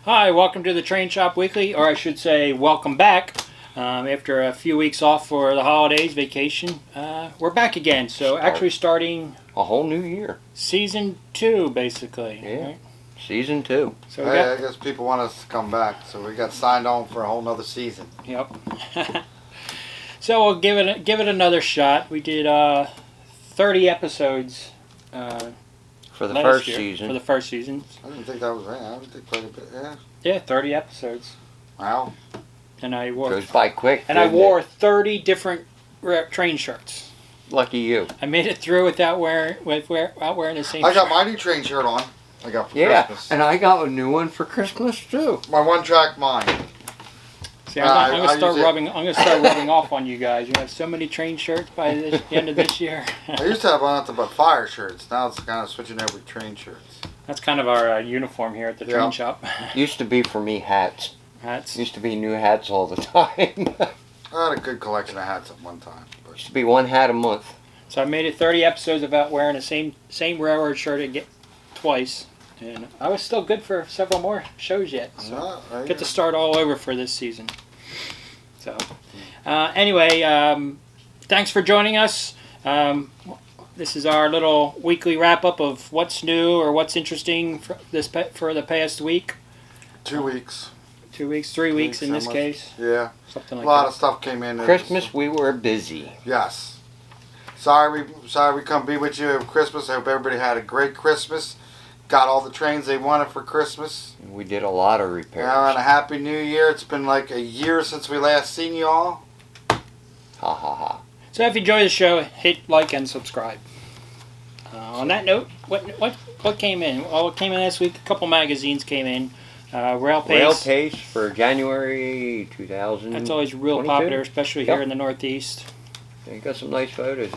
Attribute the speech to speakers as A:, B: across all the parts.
A: Hi, welcome to the Train Shop Weekly, or I should say welcome back. After a few weeks off for the holidays, vacation, we're back again. So actually starting
B: a whole new year.
A: Season 2, basically.
B: Yeah,
A: right?
B: Season 2.
C: So I guess people want us to come back, so we got signed on for a whole nother season.
A: Yep. So we'll give it another shot. We did 30 episodes.
B: For the first
A: year,
B: season.
A: For the first season.
C: I didn't think that was right. I did quite a bit, yeah.
A: Yeah, 30 episodes.
C: Wow.
A: And I wore.
B: Goes by quick.
A: And I wore 30 different train shirts.
B: Lucky you.
A: I made it through without wearing the same.
C: I got my new train shirt on. I got for Christmas.
B: And I got a new one for Christmas too.
C: My one-track mind.
A: See, I'm gonna start rubbing off on you guys. You have so many train shirts by the end of this year.
C: I used to have on nothing but fire shirts. Now it's kind of switching over to train shirts.
A: That's kind of our uniform here at the train shop.
B: Used to be for me hats.
A: Hats.
B: Used to be new hats all the time.
C: I had a good collection of hats at one time. But
B: Used to be one hat a month.
A: So I made it 30 episodes without wearing the same railroad shirt twice. And I was still good for several more shows yet. So get to start all over for this season. So anyway, thanks for joining us. This is our little weekly wrap-up of what's new or what's interesting for the past week.
C: 2 weeks.
A: 2 weeks, 3 weeks in this case.
C: Yeah.
A: Something like
C: that. A lot
A: that.
C: of stuff came in.
B: Christmas, we were busy.
C: Yes. Sorry we couldn't be with you at Christmas. I hope everybody had a great Christmas. Got all the trains they wanted for Christmas.
B: We did a lot of repairs.
C: And a happy new year. It's been like a year since we last seen you all.
B: Ha ha ha.
A: So if you enjoy the show, hit like and subscribe. On that note, what came in? Well, what came in this week? A couple magazines came in. Rail Pace
B: for January 2000.
A: That's always real popular, especially here in the Northeast.
B: Yeah, you got some nice photos.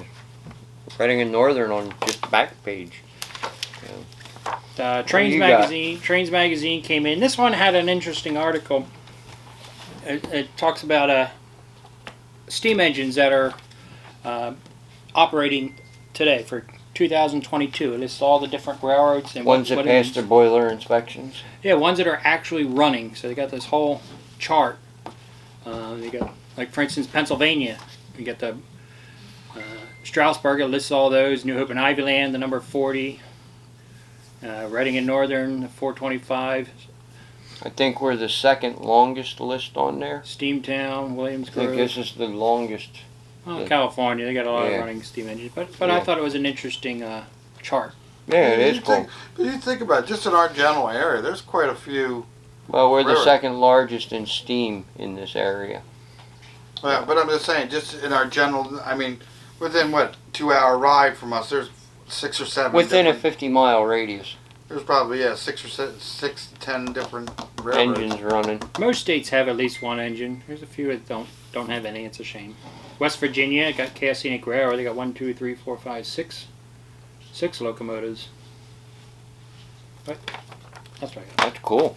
B: Reading in Northern on just the back page.
A: Trains magazine came in. This one had an interesting article. It talks about steam engines that are operating today for 2022. It lists all the different railroads and
B: ones that passed their boiler inspections.
A: Yeah, ones that are actually running. So they got this whole chart. They got, like for instance, Pennsylvania. You got the Strasburg. It lists all those. New Hope and Ivyland, the number 40. Reading and Northern, the 425.
B: I think we're the second longest list on there.
A: Steamtown, Williamsburg.
B: I think this is the longest.
A: Well, California, they got a lot of running steam engines. But I thought it was an interesting chart.
B: Yeah, it is cool.
C: But you think about it, just in our general area, there's quite a few.
B: Well, we're the second largest in steam in this area.
C: Well, but I'm just saying, just in our general, I mean, within 2-hour ride from us, there's 6 or 7.
B: Within a 50-mile radius.
C: There's probably 6 to 10 different railroads.
B: Engines running.
A: Most states have at least one engine. There's a few that don't have any. It's a shame. West Virginia got Cass Scenic Railroad. They got 1, 2, 3, 4, 5, 6 locomotives. What? That's right.
B: That's cool.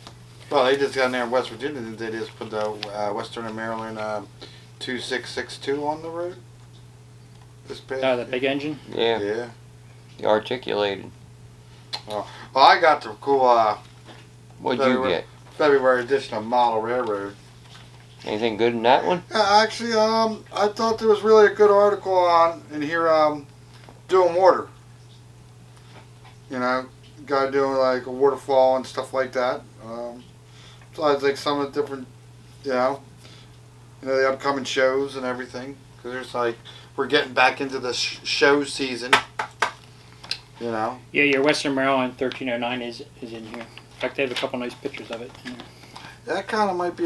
C: Well, they just got in there in West Virginia. They just put the Western and Maryland 2662 on the road. This past
A: the big engine.
B: Yeah.
C: Yeah.
B: The articulated.
C: Well, I got the cool.
B: What'd you get?
C: February edition of Model Railroad.
B: Anything good in that one?
C: Actually, I thought there was really a good article on in here. Doing water. You know, guy doing like a waterfall and stuff like that. So I like some of the different, the upcoming shows and everything. Because there's like we're getting back into the show season. You know.
A: Yeah, your Western Maryland 1309 is in here. In fact, they have a couple nice pictures of it.
C: That kind of might be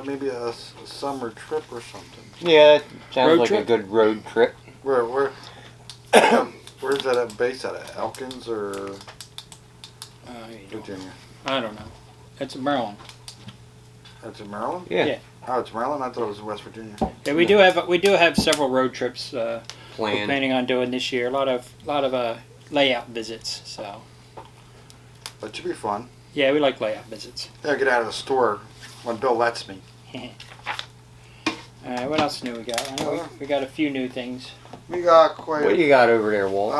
C: maybe a summer trip or something.
B: Yeah, that sounds like a good road trip.
C: Where's that at base at? Elkins or Virginia?
A: I don't know. It's Maryland.
C: That's in Maryland?
B: Yeah.
C: Oh, it's Maryland? I thought it was West Virginia.
A: Yeah, we do have several road trips we're planning on doing this year. A lot of layout visits. So.
C: That should be fun.
A: Yeah, we like layout visits.
C: Yeah, get out of the store when Bill lets me.
A: Alright, what else new we got? I know we got a few new things.
C: We got quite.
B: What do you got over there, Walt?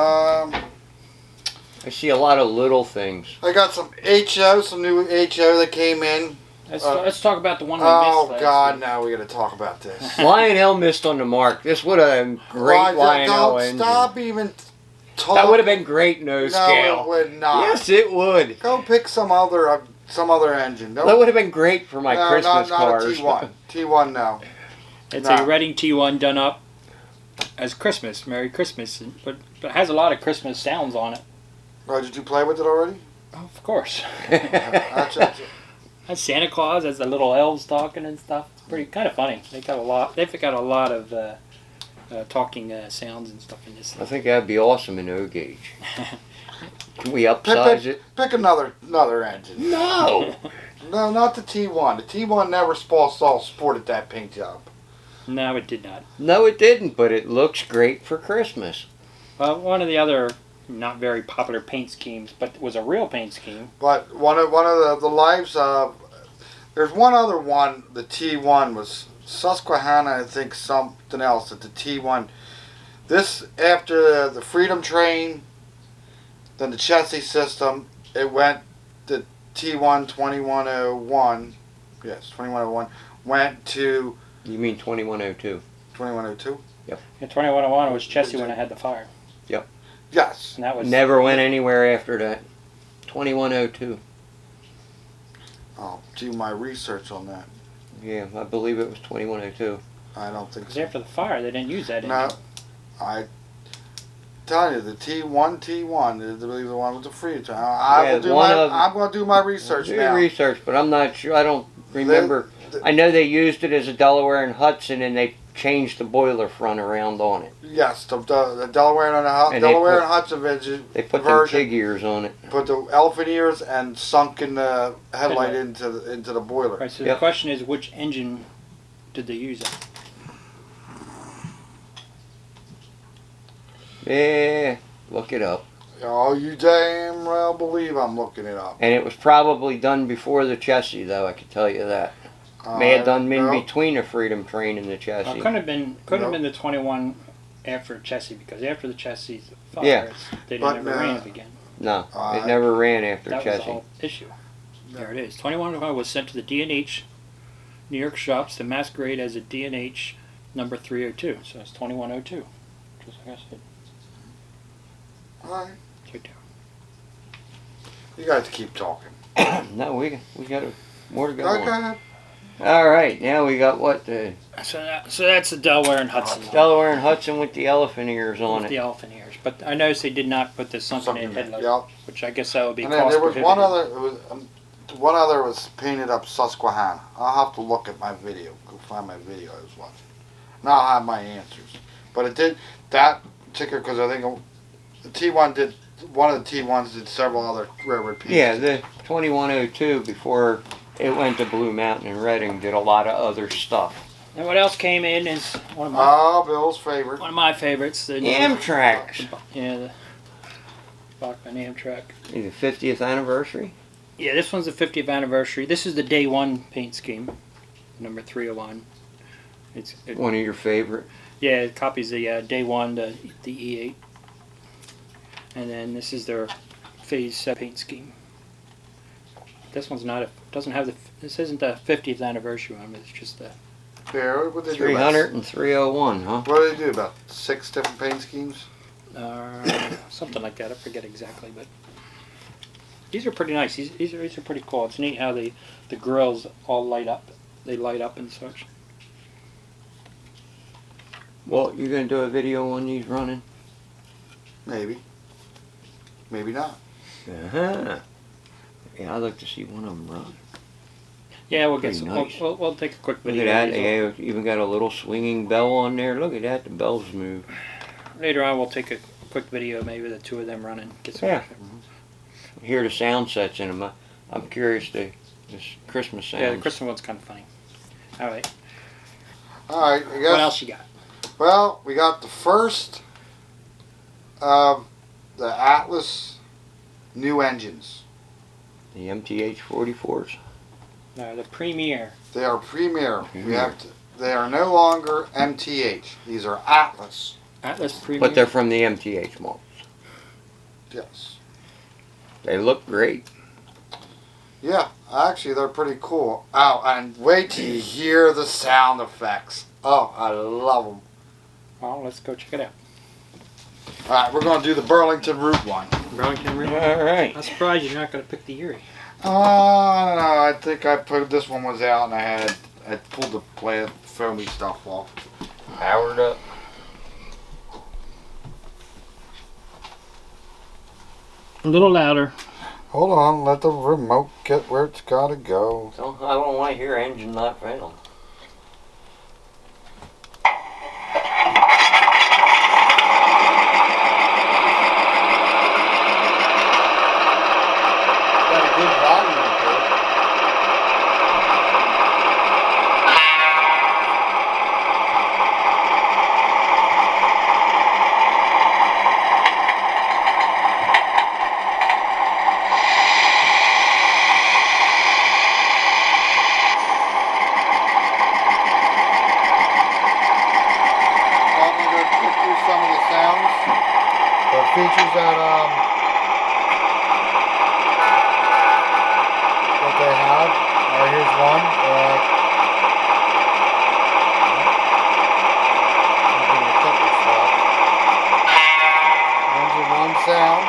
B: I see a lot of little things.
C: I got some HO, some new HO that came in.
A: Let's talk about the one we
C: Oh
A: missed.
C: God, now we got to talk about this.
B: Lionel missed on the mark. This would have been great Lionel engine.
C: Stop even talking.
B: That would have been great no scale.
C: No, it would not.
B: Yes, it would.
C: Go pick some other engine. No,
B: That would have been great for my Christmas cars.
C: Not a T1. T1, no.
A: It's a Reading T1 done up as Christmas. Merry Christmas. But it has a lot of Christmas sounds on it.
C: Oh, did you play with it already?
A: Oh, of course.
C: That's
A: That's Santa Claus has the little elves talking and stuff. It's pretty kind of funny. They've got a lot of talking sounds and stuff in this.
B: I think that'd be awesome in O gauge. Can we upsize it?
C: Pick another engine.
B: No.
C: No, not the T1. The T1 never sported that paint job.
A: No, it did not.
B: No, it didn't, but it looks great for Christmas.
A: Well, one of the other not very popular paint schemes, but it was a real paint scheme.
C: But one of the lives there's one other one. The T1 was Susquehanna, I think something else. At the T1, this after the Freedom Train, then the chassis system. It went the T1 2101. Yes, 2101 went to.
B: You mean 2102?
C: 2102.
B: Yep.
A: Yeah, 2101 was chassis when it had the fire.
B: Yep.
C: Yes.
A: And that was
B: never went anywhere after that. 2102.
C: I'll do my research on that.
B: Yeah, I believe it was 2102.
C: I don't think
A: because
C: so.
A: after the fire they didn't use that
C: No,
A: anymore.
C: I tell you the T1 is the one with the free time. I'm going to do my research
B: do
C: now.
B: Research, but I'm not sure. I don't remember. I know they used it as a Delaware and Hudson, and they changed the boiler front around on it.
C: Yes, the Delaware and Hudson version.
B: They put the pig ears on it.
C: Put the elephant ears and sunk in the headlight into the boiler.
A: Right. So the question is, which engine did they use it?
B: Yeah, look it up.
C: Oh, you damn well believe I'm looking it up.
B: And it was probably done before the chassis, though. I can tell you that. May have done in between the Freedom Train and the chassis.
A: Well, couldn't have been the 21 after chassis, because after the chassis fire, they never ran it again.
B: No, it never ran after
A: that
B: chassis.
A: That was the whole issue. There it is. 21 was sent to the D&H New York shops to masquerade as a D&H number 302. So it's 2102. Just like I said.
C: All right.
A: Right there.
C: You got to keep talking.
B: No, we got more to go.
C: Go
B: on.
C: ahead.
B: All right, now we got what the.
A: So that's the Delaware and Hudson.
B: Delaware and Hudson with the elephant ears on it.
A: The elephant ears, but I noticed they did not put the sunken-in headlight, which I guess that would be
C: and
A: cost
C: then there was
A: prohibitive.
C: one other was painted up Susquehanna. I'll have to look at my video. Go find my video I was watching. And I'll have my answers. But it did that particular because I think the T1 did. One of the T1s did several other railroad paints.
B: Yeah, the 2102 before it went to Blue Mountain and Reading did a lot of other stuff.
A: And what else came in is one of my
C: Bill's favorite.
A: One of my favorites, the
B: Amtrak.
A: The Bachmann Amtrak.
B: The 50th anniversary?
A: Yeah, this one's the 50th anniversary. This is the day one paint scheme, number 301. It's
B: one of your favorite.
A: Yeah, it copies the day one, the E8, and then this is their phase 7 paint scheme. This one's not this isn't the 50th anniversary one, it's just the.
C: Yeah, what did they
B: 300 and 301, huh?
C: What did they do, about 6 different paint schemes?
A: Something like that, I forget exactly, but these are pretty nice. These are pretty cool. It's neat how the grills all light up. They light up and such.
B: Well, you're going to do a video on these running?
C: Maybe. Maybe not.
B: Uh-huh. Yeah, I'd like to see one of them run.
A: Yeah, we'll get
B: Pretty
A: some.
B: nice.
A: We'll take a quick video.
B: Look at that. They even got a little swinging bell on there. Look at that. The bells move.
A: Later on, we'll take a quick video, maybe the two of them running. Get some
B: Hear the sound sets in them. I'm curious to this Christmas sound.
A: Yeah, the Christmas one's kind of funny. All right.
C: All right. I guess,
A: what else you got?
C: Well, we got the first of the Atlas new engines.
B: The MTH 44s.
A: No, the Premier.
C: They are Premier. They are no longer MTH. These are Atlas.
A: Atlas Premier.
B: But they're from the MTH models.
C: Yes.
B: They look great.
C: Yeah, actually, they're pretty cool. Oh, and wait till you hear the sound effects. Oh, I love them.
A: Well, let's go check it out.
C: All right, we're going to do the Burlington Route one.
A: Burlington Route?
B: All right.
A: I'm surprised you're not going to pick the Erie.
C: I don't know. I think I put this one was out and I pulled the foamy stuff off.
B: Powered up.
A: A little louder.
C: Hold on, let the remote get where it's got to go.
B: I don't want to hear engine not found.
C: Got a good volume up there. Well, I'm going to go through some of the sounds. The features that they have. Here's one. Engine one sound.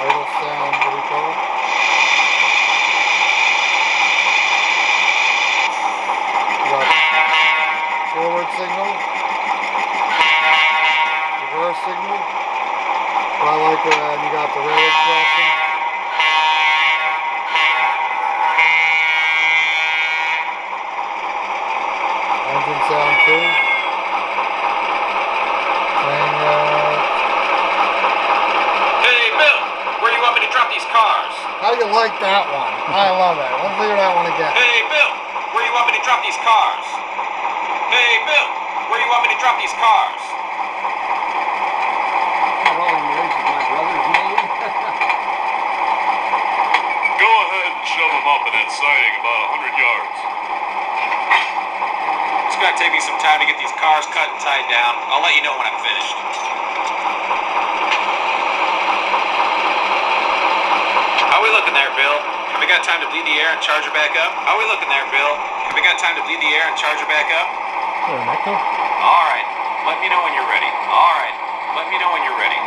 C: Idle sound, what do we call it? Got forward signal. Reverse signal. But I like it, and you got the railroad crossing. Engine sound too. Train
D: Hey, Bill, where do you want me to drop these cars?
C: How you like that one? I love it. Let's hear that one again.
D: Hey, Bill, where do you want me to drop these cars? Hey, Bill, where do you want me to drop these cars?
E: Go ahead and shove them up in that siding about 100 yards.
D: It's gonna take me some time to get these cars cut and tied down. I'll let you know when I'm finished. How we looking there, Bill? Have we got time to bleed the air and charge her back up? How we looking there, Bill? Have we got time to bleed the air and charge her back up? All right. Let me know when you're ready. All right. Let me know when you're ready.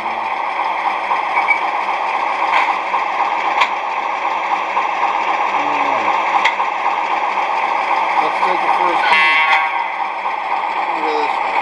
C: Let's take the first one. Look at this one.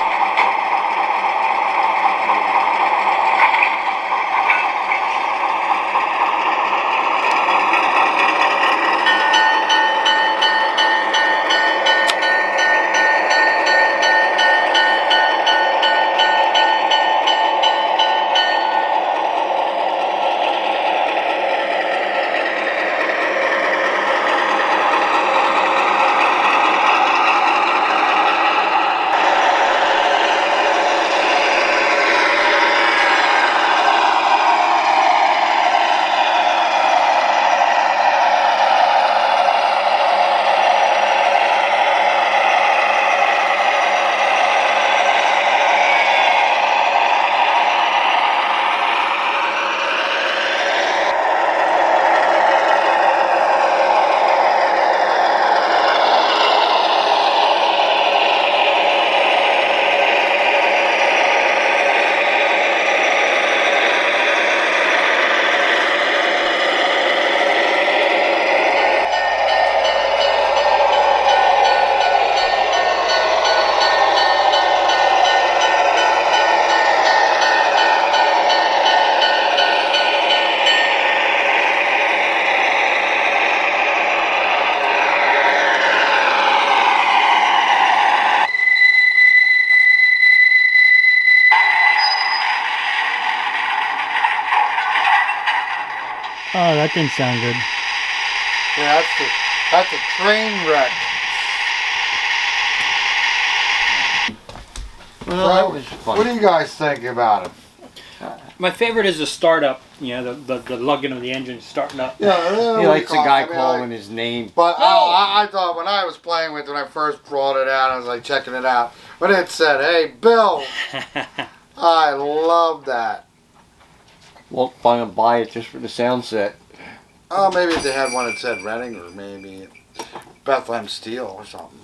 A: Oh, that didn't sound good.
C: Yeah, that's a train wreck.
B: Well, that was fun.
C: What do you guys think about it?
A: My favorite is the startup. You know, the lugging of the engine starting up.
C: Yeah,
B: He likes a guy calling his name.
C: But I thought when I was playing with it, when I first brought it out, I was like checking it out. When it said, "Hey, Bill, I love that.
B: Walk by and buy it just for the sound set.
C: Oh, maybe if they had one that said Reading, or maybe Bethlehem Steel or something.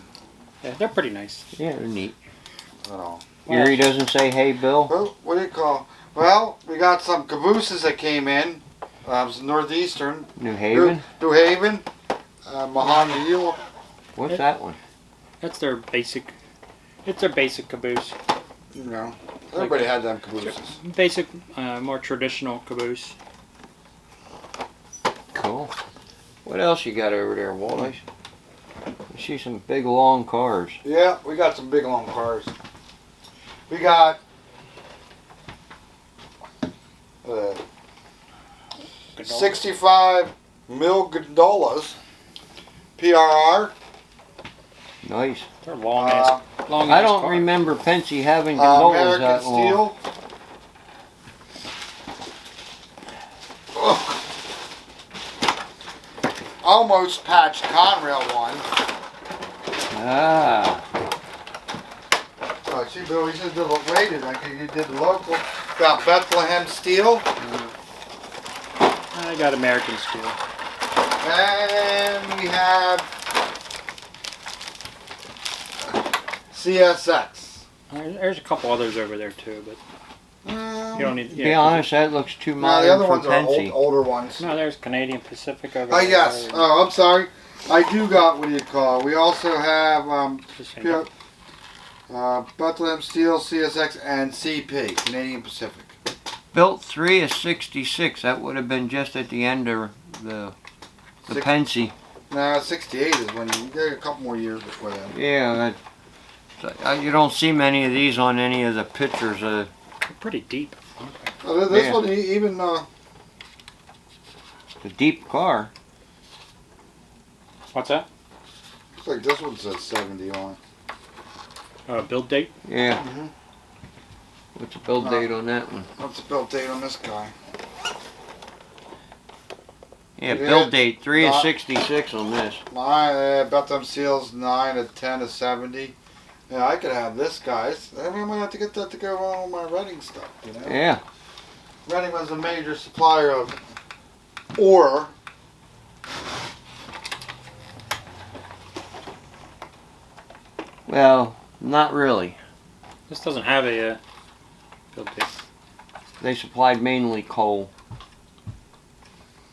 A: Yeah, they're pretty nice.
B: Yeah, they're neat.
C: Oh.
B: Erie doesn't say, hey, Bill.
C: Well, what do you call? Well, we got some Cabooses that came in. Some Northeastern.
B: New Haven?
C: New Haven. Mahoney.
B: What's that one?
A: That's their basic. It's their basic caboose.
C: You know, everybody had them Cabooses.
A: Basic, more traditional caboose.
B: Cool. What else you got over there, Wallace? I see some big long cars.
C: Yeah, we got some big long cars. We got 65 mil gondolas, PRR.
B: Nice.
A: They're long ass.
B: I don't remember Pensy having gondolas
C: American
B: that long.
C: Steel. Almost patched Conrail one.
B: Ah.
C: Oh, see, Bill, he just did the rated. Like you did the local. Got Bethlehem Steel.
A: I got American Steel.
C: And we have CSX.
A: There's a couple others over there too, but you don't need.
B: To be honest, that looks too
C: No,
B: modern
C: the other
B: for
C: ones are
B: Pensy.
C: older ones.
A: No, there's Canadian Pacific over
C: Oh,
A: there.
C: yes. Oh, I'm sorry. I do got, what do you call it? We also have Bethlehem Steel, CSX, and CP, Canadian Pacific.
B: Built 3 of 66. That would have been just at the end of the Pensy.
C: No, 68 is when you get a couple more years before that.
B: Yeah, you don't see many of these on any of the pictures.
A: They're pretty deep.
C: Oh, this one, even
B: the deep car.
A: What's that?
C: looks like this one says 70 on it.
A: Build date?
B: Yeah.
C: Mm-hmm.
B: What's the build date on that one?
C: What's the build date on this guy?
B: Yeah, build date 3 of 66 on this.
C: Bethlehem Steel's 9 of 10 of 70. Yeah, I could have this, guys. I mean, I'm gonna have to get that to go on with my Reading stuff, you know?
B: Yeah.
C: Reading was a major supplier of ore.
B: Well, not really.
A: This doesn't have a build date.
B: They supplied mainly coal.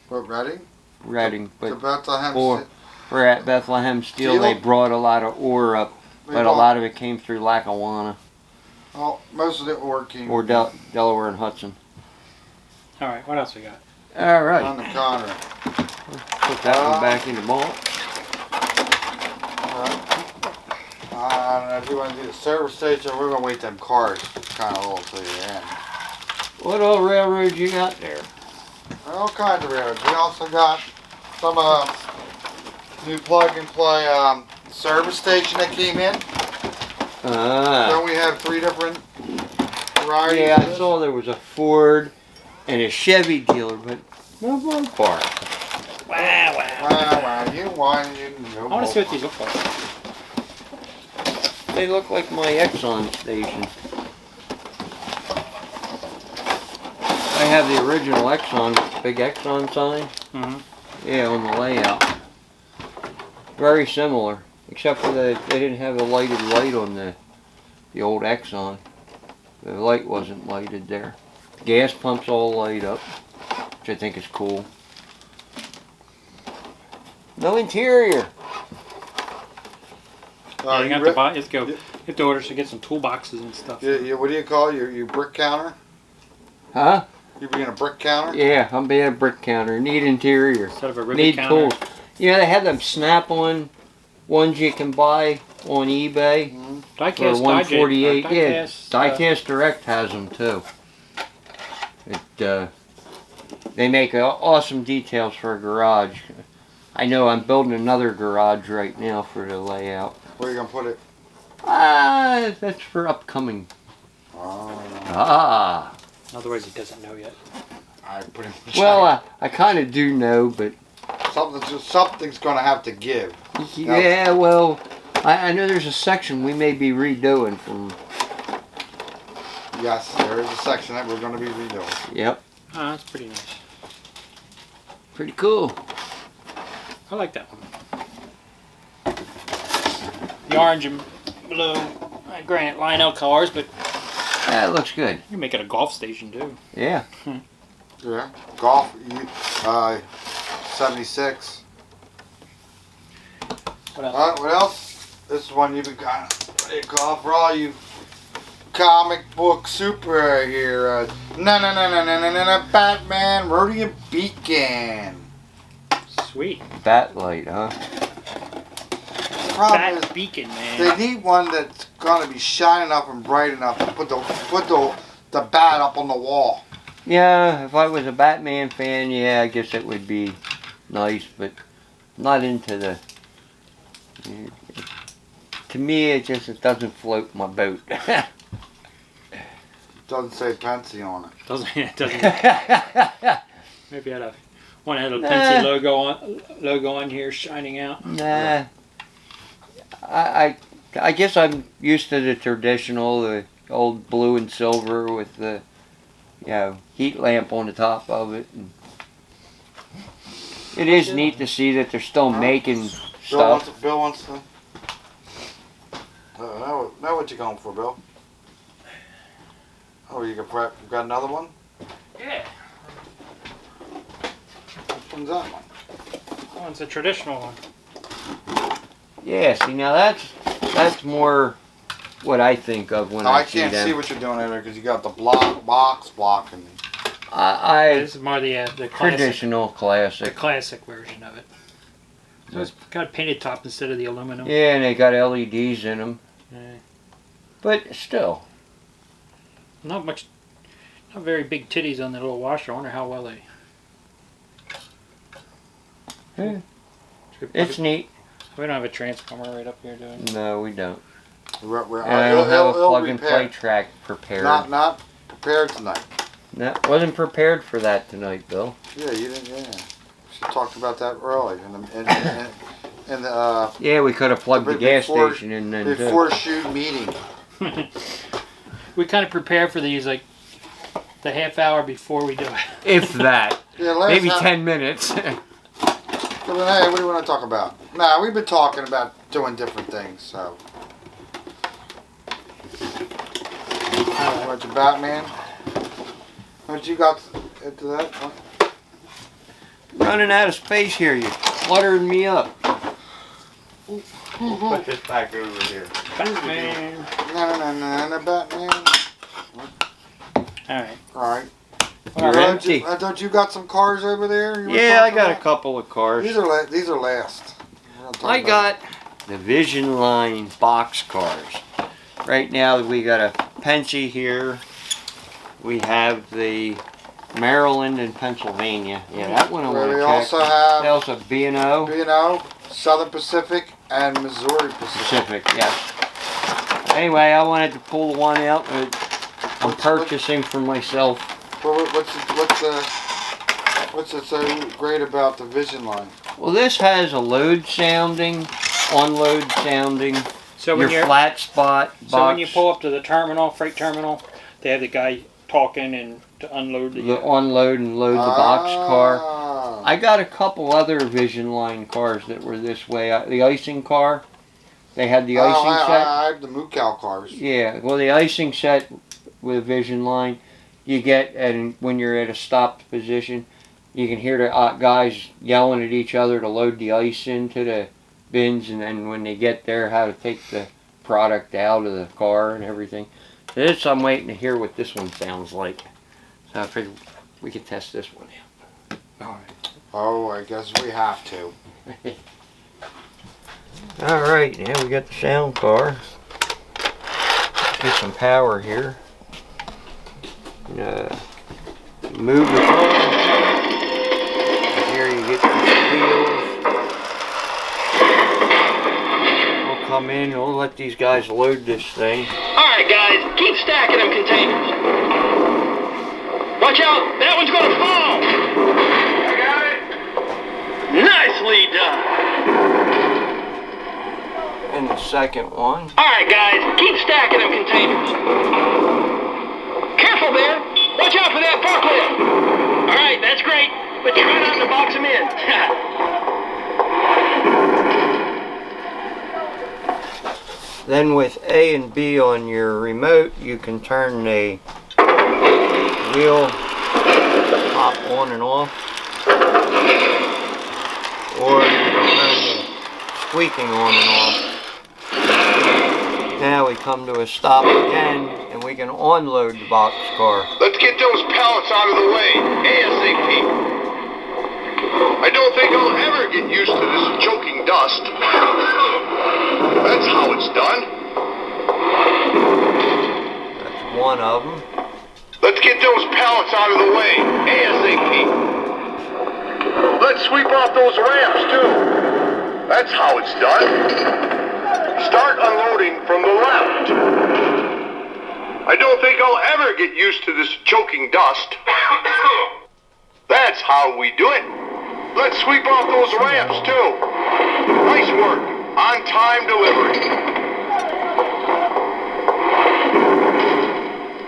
C: What, Reading?
B: Reading,
C: To
B: but
C: Bethlehem
B: for at Bethlehem Steel, they brought a lot of ore up, but a lot of it came through Lackawanna.
C: Oh, most of the ore came
B: or Delaware and Hudson.
A: All right, what else we got?
B: All right.
C: on the counter.
B: Put that one back in the vault.
C: I don't know if you want to do the service station. We're gonna wait them cars kind of a little to the end.
B: What all railroads you got there?
C: All kinds of railroads. We also got some new plug-and-play service station that came in. Then we have 3 different varieties.
B: Yeah, I saw there was a Ford and a Chevy dealer, but no ballpark.
A: Wow.
C: You won. You know.
A: I want to see what these look like.
B: They look like my Exxon station. I have the original Exxon, big Exxon sign.
A: Mm-hmm.
B: Yeah, on the layout. Very similar, except for that they didn't have a lighted light on the old Exxon. The light wasn't lighted there. Gas pumps all light up, which I think is cool. No interior.
A: Yeah, you have to buy. You have to order to get some toolboxes and stuff.
C: Yeah, what do you call your brick counter?
B: Huh?
C: You being a brick counter?
B: Yeah, I'm being a brick counter. Need interior.
A: Instead of a rivet
B: Need
A: counter.
B: tools. You know, they have them snap-on ones you can buy on eBay for
A: Diecast
B: $148. Yeah,
A: Diecast,
B: Diecast Direct has them too. They make awesome details for a garage. I know I'm building another garage right now for the layout.
C: Where are you gonna put it?
B: That's for upcoming.
A: In other words, he doesn't know yet.
C: I pretty much.
B: Well, I kind of do know, but
C: something's gonna have to give.
B: yeah, well, I know there's a section we may be redoing from
C: Yes, there is a section that we're going to be redoing.
B: Yep.
A: Oh, that's pretty nice.
B: Pretty cool.
A: I like that one. The orange and blue, granted Lionel colors, but
B: Yeah, it looks good.
A: you can make it a golf station too.
B: Yeah.
C: Yeah. Golf, 76.
A: What else?
C: What else? This is one you've been kind of golf for all you comic book super here. Batman Rhodium Beacon.
A: Sweet.
B: Batlight, huh?
C: Problem
A: Bat
C: is,
A: beacon, man.
C: they need one that's gonna be shining up and bright enough to put the bat up on the wall.
B: Yeah, if I was a Batman fan, yeah, I guess it would be nice, but not into the... To me, it doesn't float my boat.
C: Doesn't say Pensy on it.
A: It doesn't. Maybe one had a Pensy logo on here shining out.
B: Nah. I guess I'm used to the traditional, the old blue and silver with the heat lamp on the top of it. And it is neat to see that they're still making stuff.
C: Bill wants to. Know what you're going for, Bill. Oh, you got another one?
A: Yeah.
C: Which one's that one?
A: That one's a traditional one.
B: Yeah, see now that's more what I think of when I see them.
C: I can't see what you're doing there because you got the box blocking.
A: This is more the classic,
B: traditional classic.
A: the classic version of it. So it's got a painted top instead of the aluminum.
B: Yeah, and they got LEDs in them.
A: Yeah.
B: But still.
A: Not very big titties on the little washer. I wonder how well they...
B: Yeah. It's neat.
A: We don't have a transformer right up here, do we?
B: No, we don't.
C: And
B: I don't have a plug and play track prepared.
C: Not prepared tonight.
B: No, wasn't prepared for that tonight, Bill.
C: Yeah, you didn't. Yeah, she talked about that earlier in the
B: yeah, we could have plugged the gas station in then
C: before shoot meeting.
A: We kind of prepare for these like the half hour before we do it.
B: If that.
C: Yeah,
B: maybe 10 minutes.
C: Hey, what do you want to talk about? Nah, we've been talking about doing different things, so. What, your Batman? What you got into that? Huh?
B: Running out of space here, you cluttering me up.
C: Put this back over here.
A: Batman.
C: No, Batman.
A: Alright.
C: Don't you got some cars over there?
B: Yeah, I got a couple of cars.
C: These are last.
B: I got the Vision Line Boxcars. Right now we got a Pensy here. We have the Maryland and Pennsylvania. Yeah, that one I want to check.
C: We also have
B: also B&O.
C: B&O, Southern Pacific, and Missouri Pacific.
B: Yes. Anyway, I wanted to pull one out that I'm purchasing for myself.
C: What's so great about the Vision Line?
B: Well, this has a load sounding, unload sounding,
A: So when
B: your flat spot box.
A: So when you pull up to the terminal, freight terminal, they have the guy talking and to unload the
B: unload and load the boxcar. I got a couple other Vision Line cars that were this way. The icing car, they had the icing set.
C: I have the Moocow cars.
B: Yeah, well, the icing set with Vision Line, you get when you're at a stopped position, you can hear the guys yelling at each other to load the ice into the bins, and then when they get there, how to take the product out of the car and everything. This, I'm waiting to hear what this one sounds like. So I figured we could test this one out.
A: Alright.
C: Oh, I guess we have to.
B: Alright, now we got the sound car. Let's get some power here. Move the car. Here you get the wheels. We'll come in, we'll let these guys load this thing.
F: Alright guys, keep stacking them containers. Watch out, that one's gonna fall! I got it! Nicely done!
B: And the second one.
F: Alright guys, keep stacking them containers. careful there. Watch out for that forklift. All right, that's great, but try not to box him in.
B: Then with A and B on your remote, you can turn the wheel pop on and off, or you can turn the squeaking on and off. Now we come to a stop again, and we can unload the boxcar.
G: Let's get those pallets out of the way, ASAP. I don't think I'll ever get used to this choking dust. That's how it's done.
B: That's one of them.
G: Let's get those pallets out of the way, ASAP. Let's sweep off those ramps, too. That's how it's done. Start unloading from the left. I don't think I'll ever get used to this choking dust. That's how we do it. Let's sweep off those ramps, too. Nice work. On-time delivery.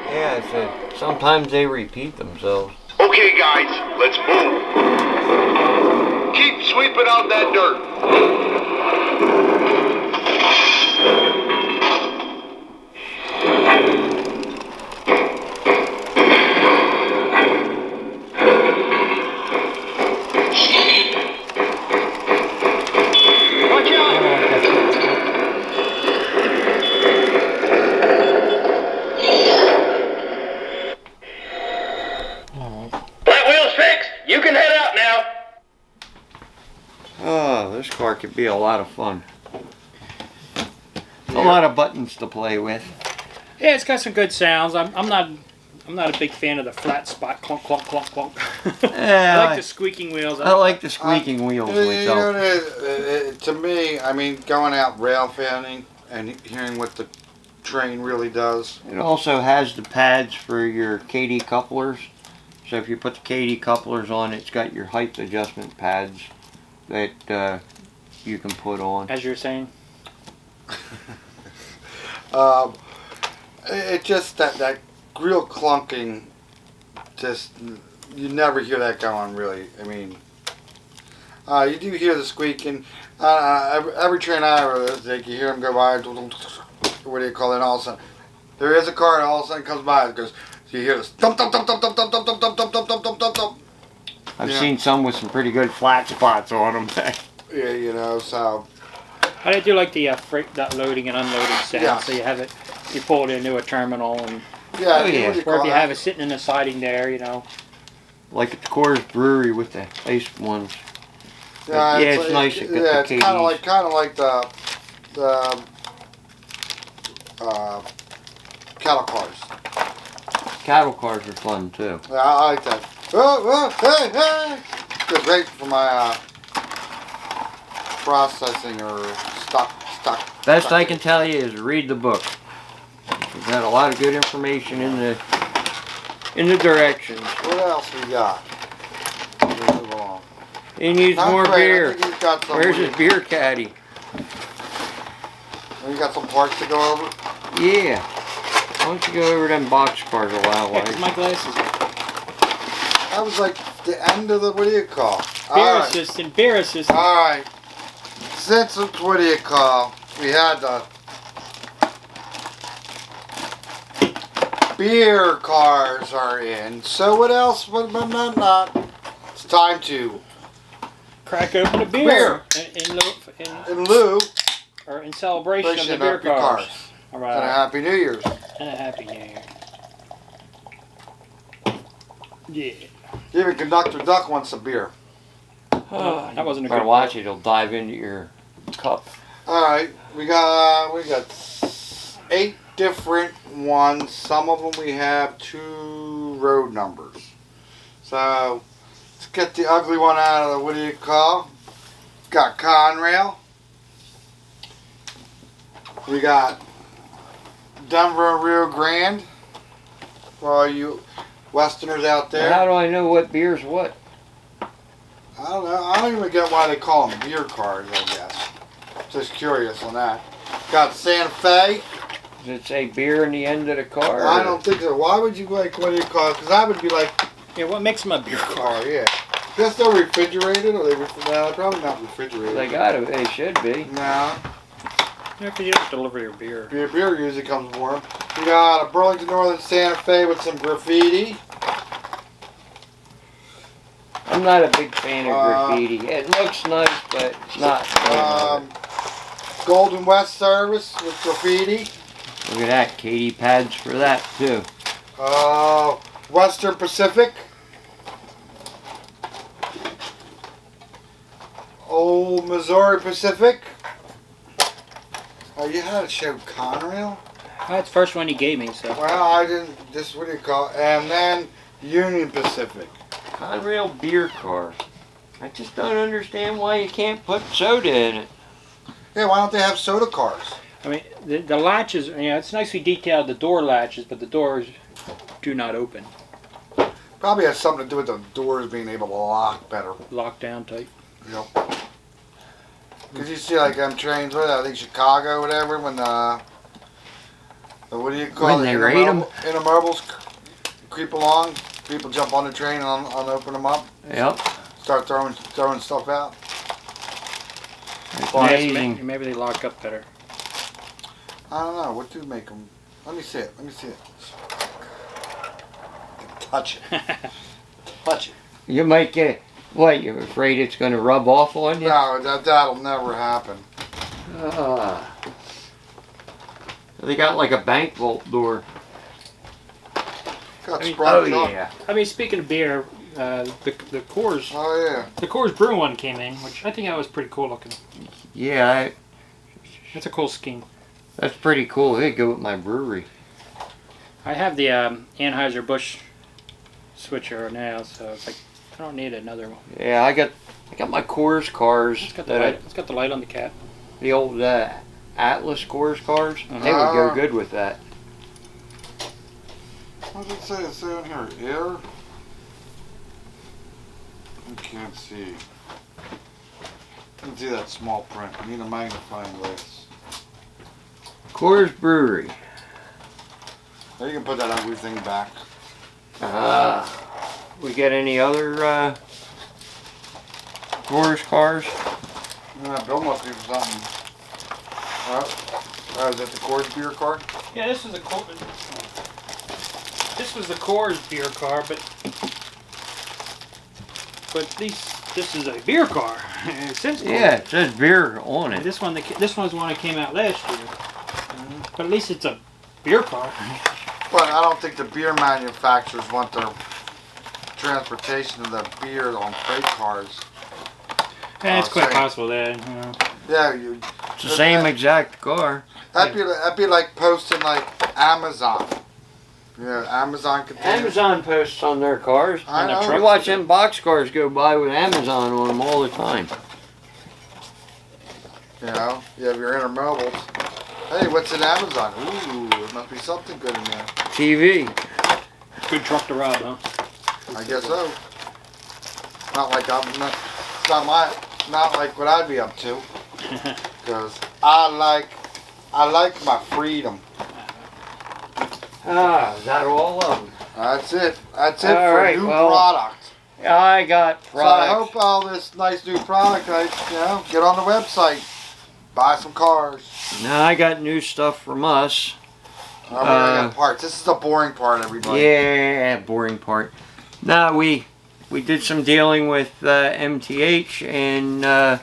B: Yeah, sometimes they repeat themselves.
G: Okay, guys, let's move. Keep sweeping out that dirt.
B: This car could be a lot of fun. A lot of buttons to play with.
A: Yeah, it's got some good sounds. I'm not a big fan of the flat spot clunk clunk clunk clunk.
B: Yeah,
A: I like the squeaking wheels.
B: I like the squeaking wheels myself.
C: To me, I mean, going out rail fanning and hearing what the train really does.
B: It also has the pads for your KD couplers. So if you put the KD couplers on, it's got your height adjustment pads that you can put on.
A: As you're saying.
C: It just that real clunking. Just you never hear that going really. I mean, you do hear the squeaking. Every train I ever take, you hear them go by. What do you call it? All of a sudden, there is a car, and all of a sudden comes by. It goes. So you hear this thump thump thump thump thump thump thump thump thump thump thump thump thump thump.
B: I've seen some with some pretty good flat spots on them.
C: Yeah, you know, so.
A: I do like the that loading and unloading sound.
C: Yeah.
A: So you have it, you pull it into a terminal, and
C: Yeah,
A: or if you have it sitting in the siding there, you know.
B: Like at the Coors Brewery with the ice ones.
C: Yeah,
B: it's nice.
C: It's kind of like the cattle cars.
B: Cattle cars are fun too.
C: Yeah, I like that. Hey, hey! It's great for my processing or stock.
B: Best I can tell you is read the book. We've got a lot of good information in the directions.
C: What else we got? Move along.
B: He needs
C: Not
B: more
C: great. I
B: beer.
C: think he's got some
B: Where's his beer caddy?
C: You got some parts to go over?
B: Yeah. Why don't you go over them boxcars a while?
A: Yeah, 'cause my glasses.
C: That was like the end of the, what do you call?
A: Beer assistant, beer assistant.
C: Alright. Since it's, what do you call? We had the beer cars are in. So what else? But not. It's time to
A: Crack open a beer. In
C: lieu
A: or in celebration of the beer cars. All right.
C: and a Happy New Year's.
A: And a Happy New Year. Yeah.
C: Even Conductor Duck wants a beer.
A: That wasn't a
B: Better
A: good
B: watch it. It'll dive into your cup.
C: All right, we got 8 different ones. Some of them we have 2 road numbers. So let's get the ugly one out of the, what do you call? Got Conrail. We got Denver and Rio Grande. For all you Westerners out there.
B: How do I know what beer's what?
C: I don't know. I don't even get why they call them beer cars, I guess. Just curious on that. Got Santa Fe.
B: Does it say beer in the end of the car?
C: I don't think so. Why would you like, what do you call it? Because I would be like,
A: Yeah, what makes them a beer car?
C: oh yeah. Guess they're refrigerated, or no, they're probably not refrigerated.
B: They gotta. They should be.
C: No.
A: Yeah, because you don't deliver your beer.
C: Beer usually comes warm. We got a Burlington Northern Santa Fe with some graffiti.
B: I'm not a big fan of graffiti. It looks nice, but it's not.
C: Golden West service with graffiti.
B: Look at that, Katie pads for that too.
C: Western Pacific. Old Missouri Pacific. Oh, you had to show Conrail?
A: That's the first one you gave me, so.
C: Well, I didn't. Just what do you call it? And then Union Pacific.
B: Conrail beer car. I just don't understand why you can't put soda in it.
C: Yeah, why don't they have soda cars?
A: I mean, the latches, you know, it's nicely detailed, the door latches, but the doors do not open.
C: Probably has something to do with the doors being able to lock better.
A: Lockdown type.
C: Yep. Because you see like them trains, what I think Chicago, whatever, when the what do you call
B: When
C: it?
B: they raid them?
C: Intermobiles creep along, people jump on the train and open them up.
B: Yep.
C: Start throwing stuff out.
B: It's
A: Well,
B: amazing.
A: maybe they lock up better.
C: I don't know. What do make them? Let me see it. Let me see it. Touch it. Touch it.
B: You might get, what, you're afraid it's going to rub off on you?
C: No, that'll never happen.
B: They got like a bank vault door.
C: Got
A: I mean,
C: Sprite
B: Oh
C: on.
B: yeah.
A: I mean, speaking of beer, the Coors,
C: Oh yeah.
A: the Coors Brew one came in, which I think that was pretty cool looking.
B: Yeah,
A: It's a cool scheme.
B: that's pretty cool. They go with my brewery.
A: I have the Anheuser-Busch switcher now, so it's like I don't need another one.
B: Yeah, I got my Coors cars.
A: It's got the light. It's got the light on the cap.
B: The old Atlas Coors cars. They would go good with that.
C: What does it say? It say on here, air? I can't see. I can see that small print. I need a magnifying glass.
B: Coors Brewery.
C: Now you can put that ugly thing back.
B: We got any other Coors cars?
C: Yeah, Bill must be for something. Is that the Coors beer card?
A: Yeah, this was the Coors beer car, but this is a beer car. It says Coors.
B: Yeah, it says beer on it.
A: This one's the one that came out last year. But at least it's a beer car.
C: But I don't think the beer manufacturers want their transportation of the beer on freight cars.
A: Yeah, it's quite
C: same.
A: possible that. You know.
C: Yeah,
B: It's the same exact car.
C: That'd be like posting like Amazon. Yeah, Amazon containers.
B: Amazon posts on their cars.
C: I know.
B: You watch them box cars go by with Amazon on them all the time.
C: You know, you have your intermobiles. Hey, what's in Amazon? Ooh, there must be something good in there.
B: TV.
A: Good truck to rob, huh?
C: I guess so. Not like not like what I'd be up to. Because I like my freedom.
B: Is that all of them?
C: That's it. That's it
B: All
C: for
B: right,
C: new
B: well,
C: product.
B: I got
C: So I
B: products.
C: hope all this nice new product, get on the website, buy some cars.
B: Now I got new stuff from us.
C: We got parts. This is the boring part, everybody.
B: Yeah, boring part. Now we did some dealing with MTH, and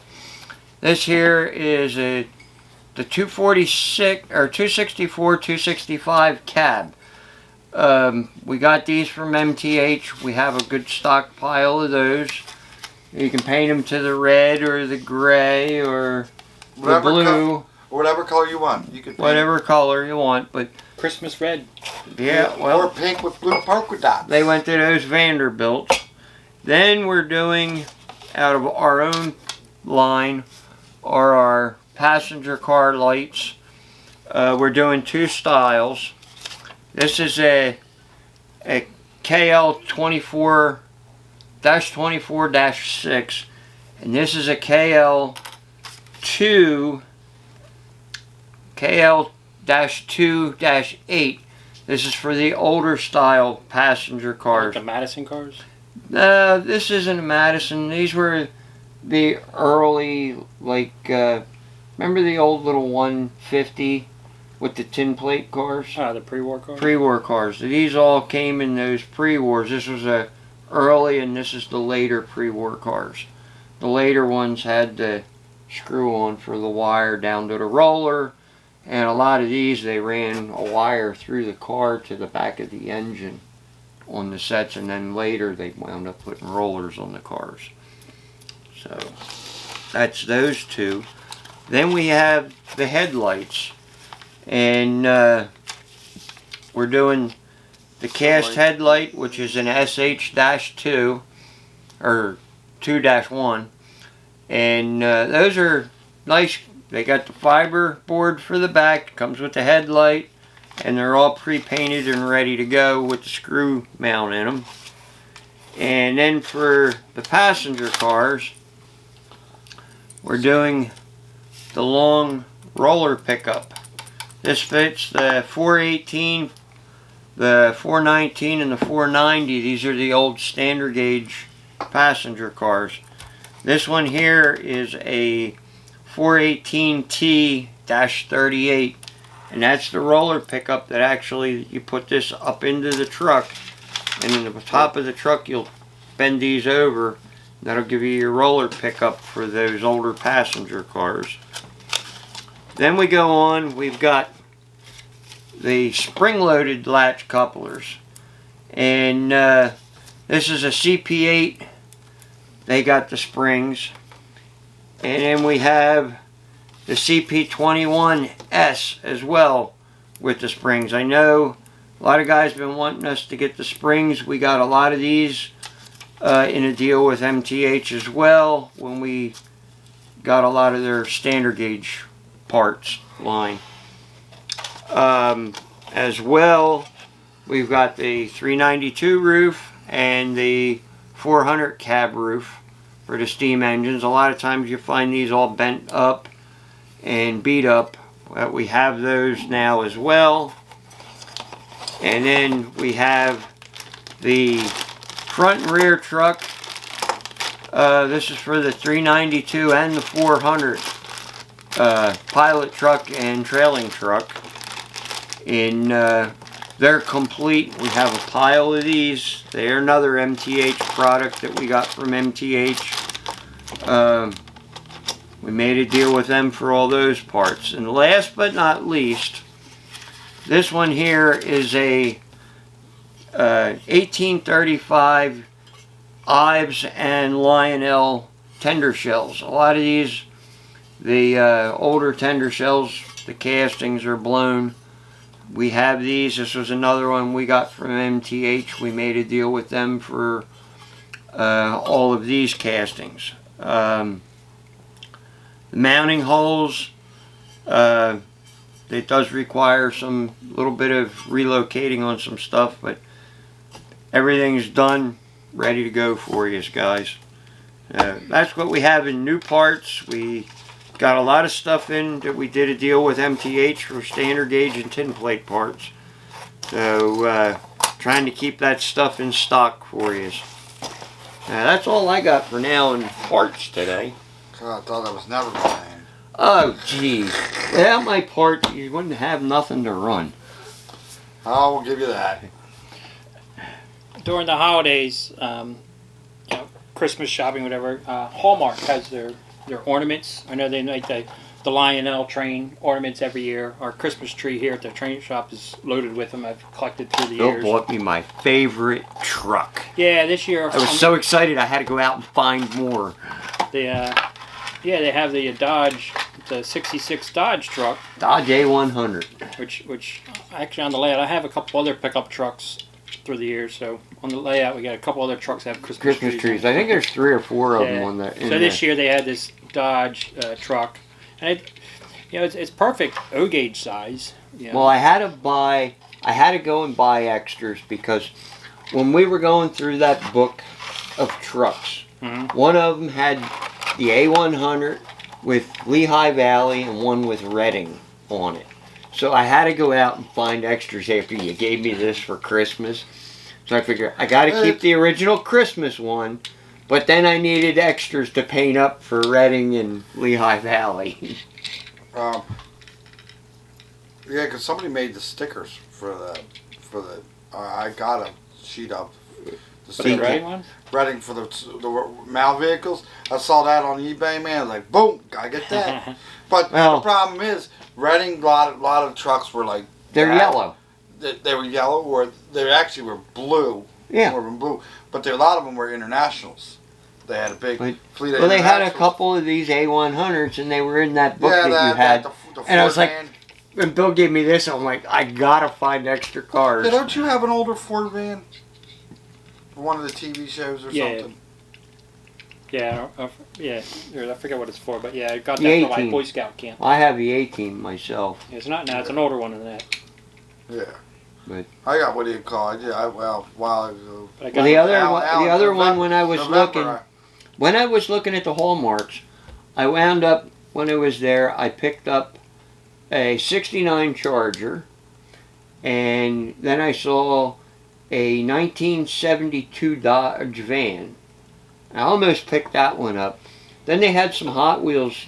B: this here is the 246 or 264, 265 cab. We got these from MTH. We have a good stockpile of those. You can paint them to the red or the gray or the blue.
C: Whatever color you want. You can paint
B: Whatever color you want, but
A: Christmas red.
B: yeah,
C: it.
B: well,
C: Or pink with blue polka dots.
B: they went to those Vanderbilts. Then we're doing, out of our own line, are our passenger car lights. We're doing two styles. This is a KL 24-6, and this is a KL HENNING'S-2-8. This is for the older style passenger cars.
A: Like the Madison cars?
B: This isn't a Madison. These were the early, like, remember the old little 150 with the tin plate cars?
A: The pre-war cars?
B: Pre-war cars. These all came in those pre-wars. This was a early, and this is the later pre-war cars. The later ones had the screw on for the wire down to the roller, and a lot of these, they ran a wire through the car to the back of the engine on the sets, and then later they wound up putting rollers on the cars. So that's those two. Then we have the headlights, and we're doing the cast headlight, which is an SH-2 or 2-1, and those are nice. They got the fiber board for the back, comes with the headlight, and they're all pre-painted and ready to go with the screw mount in them. And then for the passenger cars, we're doing the long roller pickup. This fits the 418, the 419, and the 490. These are the old standard gauge passenger cars. This one here is a 418T-38, and that's the roller pickup that actually you put this up into the truck, and in the top of the truck you'll bend these over. That'll give you your roller pickup for those older passenger cars. Then we go on, we've got the spring-loaded latch couplers, and this is a CP8. They got the springs. And then we have the CP21S as well with the springs. I know a lot of guys have been wanting us to get the springs. We got a lot of these in a deal with MTH as well when we got a lot of their standard gauge parts line. As well, we've got the 392 roof and the 400 cab roof for the steam engines. A lot of times you find these all bent up and beat up. Well, we have those now as well. And then we have the front and rear truck. This is for the 392 and the 400 pilot truck and trailing truck. They're complete. We have a pile of these. They're another MTH product that we got from MTH. We made a deal with them for all those parts. And last but not least, this one here is a 1835 Ives and Lionel tender shells. A lot of these, the older tender shells, the castings are blown. We have these. This was another one we got from MTH. We made a deal with them for all of these castings. The mounting holes, it does require some little bit of relocating on some stuff, but everything's done, ready to go for you guys. That's what we have in new parts. We got a lot of stuff in that we did a deal with MTH for standard gauge and tin plate parts. So trying to keep that stuff in stock for you. That's all I got for now in parts today.
C: God, I thought that was never going to end.
B: Oh, geez. Without my parts, you wouldn't have nothing to run.
C: I will give you that.
A: During the holidays, Christmas shopping, whatever, Hallmark has their ornaments. I know they make the Lionel train ornaments every year. Our Christmas tree here at the train shop is loaded with them. I've collected through the years.
B: Bill bought me my favorite truck.
A: Yeah, this year.
B: I was so excited I had to go out and find more.
A: They have the Dodge, the 66 Dodge truck.
B: Dodge A100.
A: Which actually on the layout, I have a couple other pickup trucks through the years. So on the layout, we got a couple other trucks that have Christmas trees.
B: I think there's 3 or 4 of them on that.
A: So this year they had this Dodge truck, and it's perfect O gauge size.
B: Well, I had to go and buy extras because when we were going through that book of trucks, one of them had the A100 with Lehigh Valley and one with Reading on it. So I had to go out and find extras after you gave me this for Christmas. So I figured I got to keep the original Christmas one, but then I needed extras to paint up for Reading and Lehigh Valley.
C: Yeah, because somebody made the stickers for the. I got a sheet of the
A: The Reading ones?
C: Reading for the MAL vehicles. I saw that on eBay, man. I was like, boom, gotta get that. But the problem is, Reading, a lot of trucks were like
B: they're yellow.
C: They were yellow, or they actually were blue.
B: Yeah.
C: More than blue. But a lot of them were internationals. They had a big fleet of
B: Well, they had a
C: internationals.
B: couple of these A100s, and they were in that book that you had.
C: The
B: and I was
C: Ford
B: like,
C: van.
B: when Bill gave me this, I'm like, I gotta find extra cars.
C: Yeah, don't you have an older Ford van? For one of the TV shows or something?
A: Yeah, I forget what it's for, but yeah, I got
B: The
A: that for my
B: 18.
A: Boy Scout camp.
B: I have the 18 myself.
A: It's not now; it's an older one than that.
C: Yeah.
B: But
C: I got, what do you call it? Yeah, well, a while ago.
A: But I got
B: well, the other
C: November,
B: one when I was
C: November,
B: looking at the hallmarks, I wound up when I was there. I picked up a '69 Charger, and then I saw a 1972 Dodge van. I almost picked that one up. Then they had some Hot Wheels,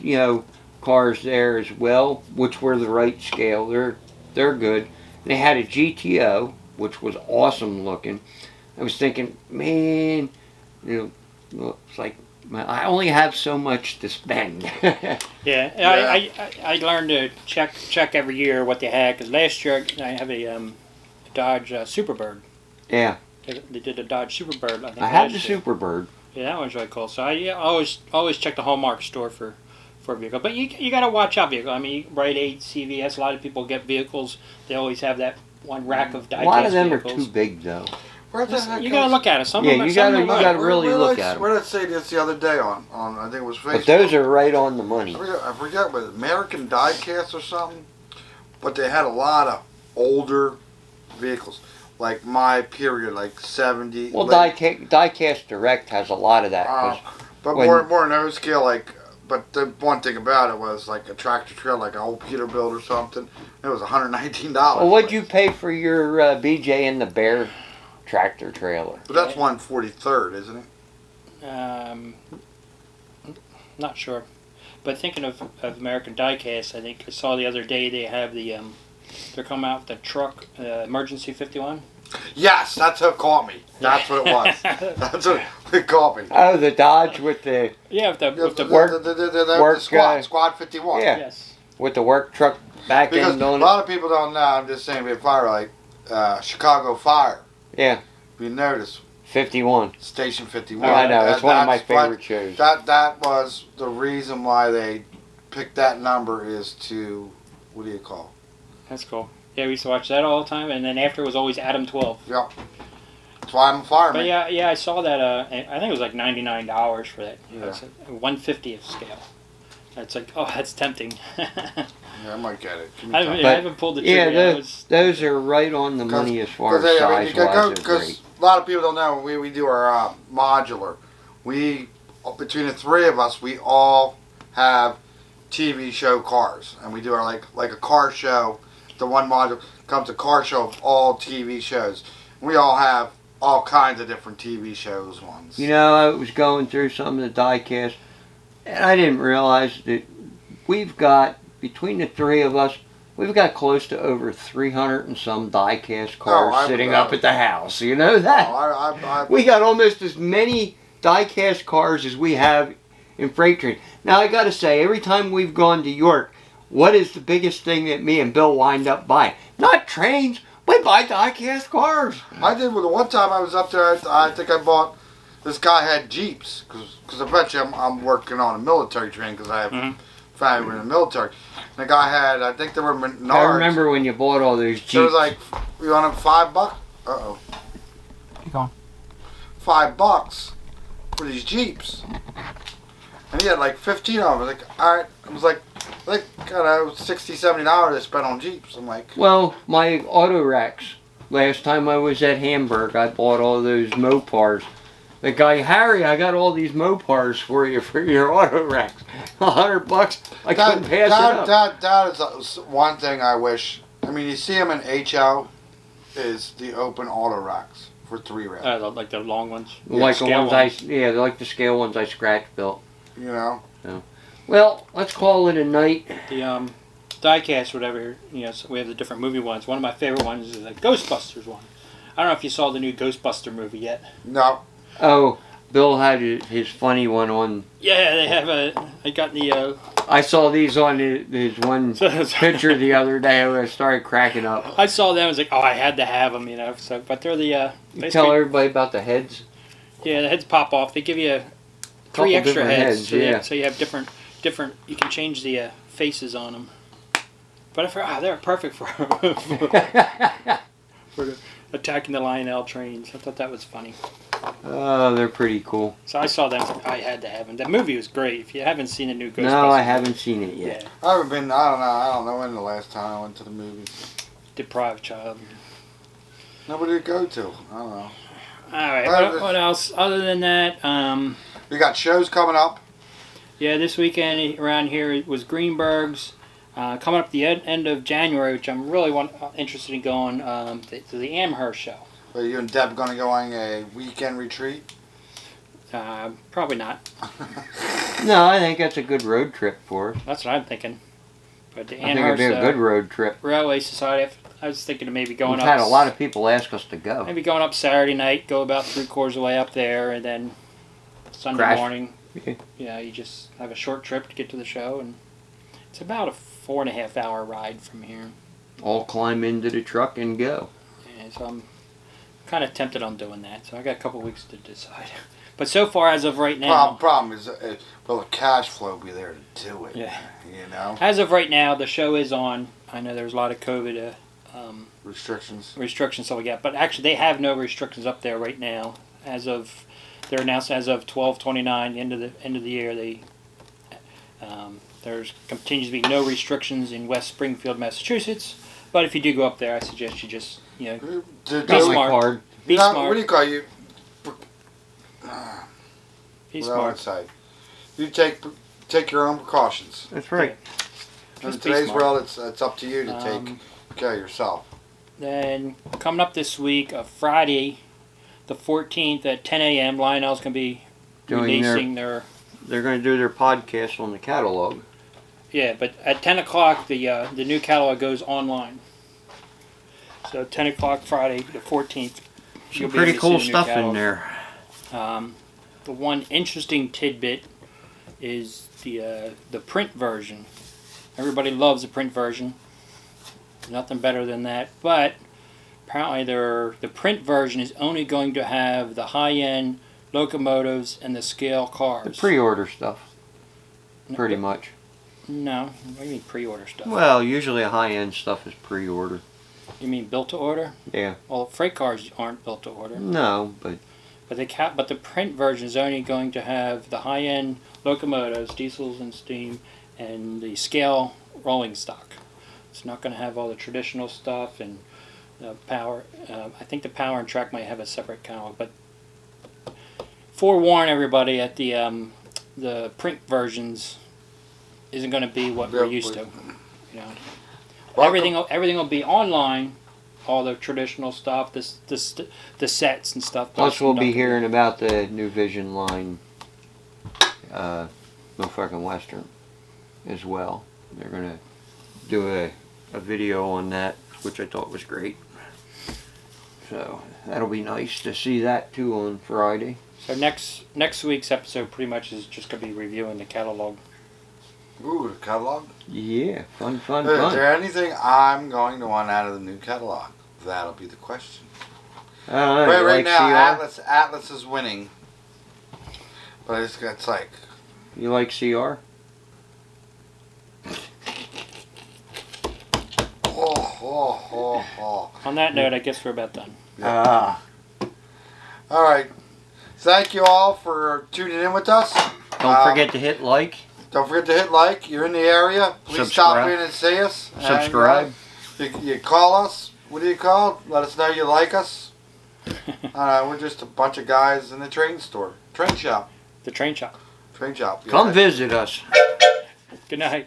B: cars there as well, which were the right scale. They're good. They had a GTO, which was awesome looking. I was thinking, man, it's like I only have so much to spend.
A: Yeah. I learned to check every year what they had, because last year I have a Dodge Superbird.
B: Yeah.
A: They did a Dodge Superbird. I think
B: I had the
A: last year.
B: Superbird.
A: Yeah, that one's really cool. So I always check the Hallmark store for a vehicle. But you got to watch out vehicle. I mean, Rite Aid, CVS, a lot of people get vehicles. They always have that one rack of diecast
B: A lot of them
A: vehicles.
B: are too big, though.
C: Where the heck
A: You got to look at it. Some
B: Yeah,
A: of them,
B: you
A: some
B: gotta-
A: of them
B: you
A: are
B: gotta
A: right.
B: really look at 'em.
C: Where did I say this the other day on I think it was Facebook.
B: But those are right on the money.
C: I forget, but American Diecast or something. But they had a lot of older vehicles, like my period, like 70.
B: Well, Diecast Direct has a lot of that. 'cause
C: but
B: when-
C: more no scale, like. But the one thing about it was like a tractor trailer, like an old Peterbilt or something. It was $119.
B: Well, what'd you pay for your BJ and the Bear tractor trailer?
C: But that's 143rd, isn't it?
A: Not sure. But thinking of American Diecast, I think I saw the other day they have the they're coming out with the truck Emergency 51.
C: Yes, that's what caught me. That's what it was. That's what it caught me.
B: Oh, the Dodge with the
A: with the
B: work
C: Squad 51.
B: Yeah.
A: Yes.
B: with the work truck back
C: Because
B: end
C: a
B: on it.
C: lot of people don't know. I'm just saying, if fire like Chicago Fire.
B: Yeah.
C: If you notice,
B: 51.
C: Station 51.
B: Oh, I know. It's one of my
C: That's what-
B: favorite shows.
C: That was the reason why they picked that number, is to, what do you call
A: That's cool. Yeah, we used to watch that all the time, and then after it was always Adam 12.
C: it? Yep. That's why I'm a fireman.
A: But yeah, I saw that. I think it was like $99 for that.
C: Yeah.
A: That's a 1/50th scale. That's like, oh, that's tempting.
C: Yeah, I might get it. Give me
A: I
C: time.
A: haven't pulled the trigger.
B: Yeah,
A: yet.
B: those are right on the money as far as
C: I mean,
B: size
C: you gotta go,
B: wise.
C: because a lot of people don't know, when we do our modular, we, between the three of us, we all have TV show cars, and we do our like a car show. The one module comes a car show of all TV shows. We all have all kinds of different TV shows ones.
B: You know, I was going through some of the diecast, and I didn't realize that we've got, between the three of us, we've got close to over 300 and some diecast cars sitting up at the house. You know that? We got almost as many diecast cars as we have in freight trains. Now, I got to say, every time we've gone to York, what is the biggest thing that me and Bill wind up buying? Not trains. We buy diecast cars.
C: I did. With the one time I was up there, I think I bought. This guy had Jeeps, because I bet you I'm working on a military train, because I have family in the military. And the guy had, I think they were Menards.
B: I remember when you bought all those Jeeps.
C: So it was like, we want them $5.
A: Keep going.
C: $5 for these Jeeps. And he had like 15 of them. I was like, all right. I was like, I don't know, $60, $70 I spent on Jeeps. I'm like,
B: Well, my auto racks. Last time I was at Hamburg, I bought all those Mopars. The guy, Harry, I got all these Mopars for you for your auto racks. $100. I couldn't pass it up.
C: That is one thing I wish. I mean, you see them in HO, is the open auto racks for 3 rails.
A: Like the long ones.
B: Like the ones they're like the scale ones I scratch built.
C: You know.
B: So, well, let's call it a night.
A: The diecast, whatever. You know, so we have the different movie ones. One of my favorite ones is the Ghostbusters one. I don't know if you saw the new Ghostbuster movie yet.
C: No.
B: Oh, Bill had his funny one on.
A: Yeah, they have I got the.
B: I saw these on his one picture the other day. I started cracking up.
A: I saw them. I was like, oh, I had to have them, you know. So, but they're the.
B: You tell everybody about the heads.
A: Yeah, the heads pop off. They give you 3 extra heads. So you have different. You can change the faces on them. But I forgot, they're perfect for attacking the Lionel trains. I thought that was funny.
B: Oh, they're pretty cool.
A: So I saw them. I had to have them. That movie was great. If you haven't seen the new Ghostbusters.
B: No, I haven't seen it yet.
A: Yeah.
C: I haven't been. I don't know when the last time I went to the movies.
A: Deprived child.
C: Nobody to go to. I don't know.
A: All right. What else? Other than that,
C: we got shows coming up.
A: Yeah, this weekend around here it was Greenberg's. Coming up the end of January, which I'm really interested in going to the Amherst show.
C: Are you and Deb going to go on a weekend retreat?
A: Probably not.
B: No, I think that's a good road trip for us.
A: That's what I'm thinking. But the
B: I think it'd be a good road trip.
A: Railway Society. I was thinking of maybe going
B: We've
A: up.
B: had a lot of people ask us to go.
A: Maybe going up Saturday night, go about 3/4 of the way up there, and then Sunday morning. Yeah, you just have a short trip to get to the show, and it's about a 4.5 hour ride from here.
B: All climb into the truck and go.
A: Yeah, so I'm kind of tempted on doing that. So I got a couple weeks to decide. But so far, as of right now,
C: problem is, will the cash flow be there to do it?
A: Yeah.
C: You know.
A: As of right now, the show is on. I know there's a lot of COVID
C: restrictions
A: stuff like that, but actually they have no restrictions up there right now. They're announced as of 12/29, the end of the year. There's continues to be no restrictions in West Springfield, Massachusetts. But if you do go up there, I suggest you just be smart. Be smart.
C: What do you call you?
A: Be smart.
C: You take your own precautions.
B: That's right.
C: In today's world, it's up to you to take care of yourself.
A: Then coming up this week, Friday, the 14th at 10 a.m., Lionel's going to be releasing their.
B: They're going to do their podcast on the catalog.
A: Yeah, but at 10 o'clock, the new catalog goes online. So 10 o'clock Friday, the 14th.
B: Some pretty cool stuff in there.
A: The one interesting tidbit is the print version. Everybody loves the print version. Nothing better than that. But apparently the print version is only going to have the high-end locomotives and the scale cars.
B: The pre-order stuff. Pretty much.
A: No. What do you mean pre-order stuff?
B: Well, usually high-end stuff is pre-order.
A: You mean built to order?
B: Yeah.
A: Well, freight cars aren't built to order.
B: No, but
A: the print version is only going to have the high-end locomotives, diesels and steam, and the scale rolling stock. It's not going to have all the traditional stuff and the power. I think the power and track might have a separate catalog, but forewarn everybody at the print versions isn't going to be what we're used to. You know, everything will be online. All the traditional stuff, the sets and stuff.
B: Plus, we'll be hearing about the new Vision Line, no fucking Western, as well. They're gonna do a video on that, which I thought was great. So that'll be nice to see that too on Friday.
A: So next week's episode pretty much is just gonna be reviewing the catalog.
C: Ooh, the catalog?
B: Yeah, fun.
C: Is there anything I'm going to want out of the new catalog? That'll be the question. Right now, Atlas is winning. But it's like...
B: You like CR?
A: On that note, I guess we're about done.
C: All right. Thank you all for tuning in with us.
B: Don't forget to hit like.
C: Don't forget to hit like. You're in the area. Please stop in and see us.
B: Subscribe.
C: And, you call us. What do you call? Let us know you like us. We're just a bunch of guys in the train store. Train shop.
A: The train shop.
C: Train shop.
B: Come visit us.
A: Good night.